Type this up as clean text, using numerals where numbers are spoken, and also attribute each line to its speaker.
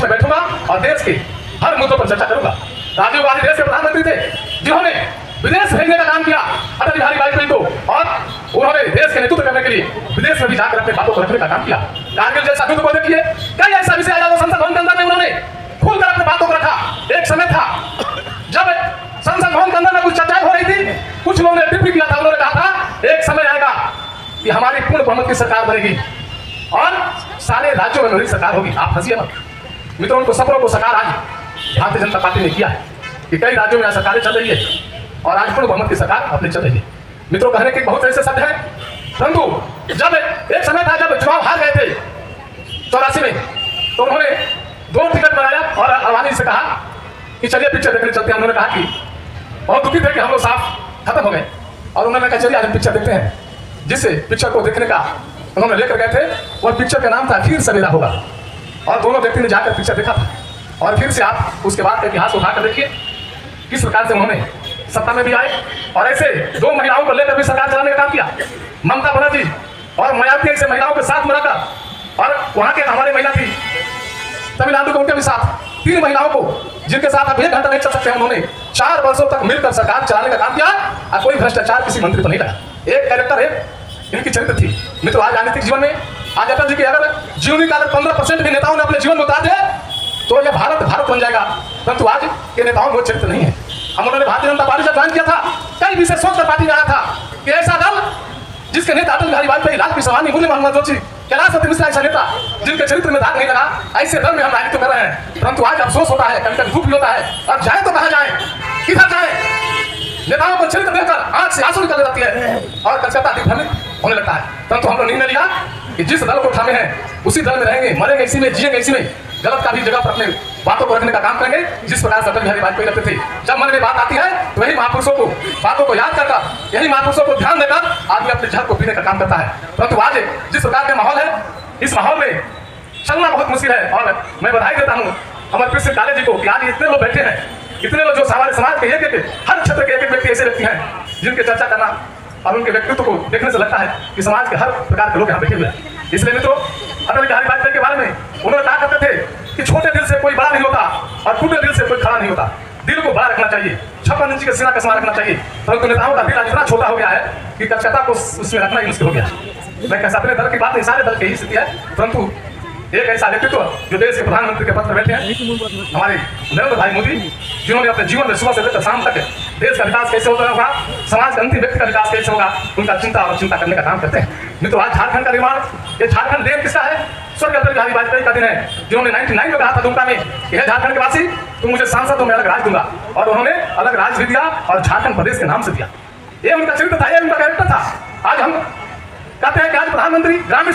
Speaker 1: में बैठूंगा और देश के हर मुद्दों पर चर्चा करूंगा। राजीव गांधी देश के प्रधानमंत्री थे जिन्होंने विदेश भेजने का काम किया अटल बिहारी वाजपेयी को, और उन्होंने देश के नेतृत्व करने के लिए विदेश में भी जाकर अपने बातों को रखने का काम किया। कारगिल जैसा युद्ध को देखिए, कई ऐसा विषय आया संसद भवन के अंदर में उन्होंने खुलकर अपनी बातों को रखा। एक समय था जब संसद भवन के अंदर में कुछ चर्चाएं हो रही थी, कुछ लोगों ने टिप्पणी किया था, उन्होंने कहा था एक समय आएगा कि हमारी पूर्ण बहुमत की सरकार बनेगी और सारे राज्यों में मेरी सरकार होगी। आप हंसिए मत मित्रों, उनको सपनों को साकार आज भारतीय जनता पार्टी ने किया है कि कई राज्यों में सरकारें चल रही है और आज पूर्ण बहुमत की सरकार अपने चल रही है। मित्रों, कहने के बहुत ऐसे शब्द हैं, परंतु जब एक समय था जब चुनाव हार गए थे 84 में, तो उन्होंने 2 टिकट बनाया और अडवाणी से कहा कि चलिए पिक्चर देखने चलते हैं। उन्होंने कहा कि बहुत दुखी थे कि हम लोग साफ खत्म हो गए, और उन्होंने कहा चलिए आज हम पिक्चर देखते हैं। जिससे पिक्चर को देखने का उन्होंने लेकर गए थे, और पिक्चर का नाम था फिर सवेरा होगा, और दोनों व्यक्ति ने जाकर पिक्चर देखा था। और फिर से आप उसके बाद इतिहास उठाकर देखिए किस प्रकार से उन्होंने सत्ता में भी आए और ऐसे 2 महिलाओं को लेकर भी सरकार चलाने का काम किया। ममता बनर्जी और मायावती ऐसे महिलाओं के साथ मिलाकर, और वहां के हमारी महिला थी तमिलनाडु के, उनके भी साथ 3 महिलाओं को जिनके साथ आप 1 घंटा नहीं चल सकते हैं, उन्होंने 4 वर्षों तक मिलकर सरकार चलाने का काम किया और कोई भ्रष्टाचार किसी मंत्री पर नहीं लगा। एक कैरेक्टर है, इनकी चरित्र थी। मित्रों, आज राजनीतिक जीवन में आज अटल जी की अगर जीवनी का 15% भी नेताओं ने अपने जीवन में उतार दिया तो यह भारत बन जाएगा, परंतु आज के नेताओं में वो चरित्र नहीं है। हम उन्होंने भारतीय जनता पार्टी जब ज्वाइन किया था, कई विषय सोचकर पार्टी में आया था कि ऐसा दल जिसके नेता अटल बिहारी वाजपेयी, लाल कृष्ण मुरली मनोहर जोशी, कैलाश मिश्रा ऐसा नेता जिनके चरित्र में दाग नहीं लगा, ऐसे दल में हम राजनीति कर रहे हैं। परंतु आज अफसोस होता है, कभी कभी दुख भी होता है, अब जाए तो कहाँ जाए, किधर जाए। नेताओं को चरित्र देखकर आंख से आंसू निकल जाती है और कलकत्ता दिग्भ्रमित होने लगता है। परंतु हम लोग निर्णय लिया कि जिस दल को थामे हैं उसी दल में रहेंगे, मरेंगे इसी में, जिएंगे इसी में, गलत का भी जगह पर अपने बातों को रखने का काम करेंगे। जिस प्रकार से अटल बिहारी वाजपेयी रखते थे, जब मन में बात आती है तो वही महापुरुषों को बातों को याद करकर, यही महापुरुषों को ध्यान देकर आदमी अपने जहर को पीने का काम करता है। परंतु आज जिस प्रकार का माहौल है, इस माहौल में चलना बहुत मुश्किल है। और मैं बधाई देता हूँ हमारे कृष्ण काले जी को कि आज इतने लोग बैठे हैं, इतने लोग जो हमारे समाज के एक हर क्षेत्र के एक व्यक्ति ऐसे व्यक्ति हैं जिनके चर्चा करना और उनके व्यक्तित्व को देखने से लगता है कि समाज के हर प्रकार के लोग यहाँ बैठे हुए हैं। इसलिए मित्रों, अटल बिहारी वाजपेयी के बारे में उन्होंने कहा करते थे कि छोटे दिल से कोई बड़ा नहीं होता और टूटे दिल से कोई खड़ा नहीं होता। दिल को बड़ा रखना चाहिए, 56 इंच के सीना का समान रखना चाहिए। परंतु नेताओं का दिल इतना छोटा हो गया है कि कलकत्ता को उसमें रखना ही मुश्किल हो गया। मैं कैसा अपने दल की बात नहीं, सारे दल की ही स्थिति है। परंतु एक ऐसा व्यक्तित्व जो देश के प्रधानमंत्री के पद पर बैठे हैं, हमारे नरेंद्र भाई मोदी, जिन्होंने अपने जीवन में सुबह से लेकर शाम तक देश का विकास कैसे होगा, समाज के अंतिम व्यक्ति का विकास कैसे होगा, उनका चिंता करने का काम करते हैं। मित्रों, आज झारखंड का निर्माण, ये झारखंड देश किसका है? स्वर्गीय अटल बिहारी वाजपेयी का दिन है, जिन्होंने 99 में कहा था दुमका में कि है झारखंड के वासी, तुम मुझे सांसद तो मैं अलग राज दूंगा, और उन्होंने अलग राज भी दिया और झारखंड प्रदेश के नाम से दिया। ये उनका चरित्र था, ये उनका कैरेक्टर था। आज हम कहते हैं कि आज प्रधानमंत्री ग्रामीण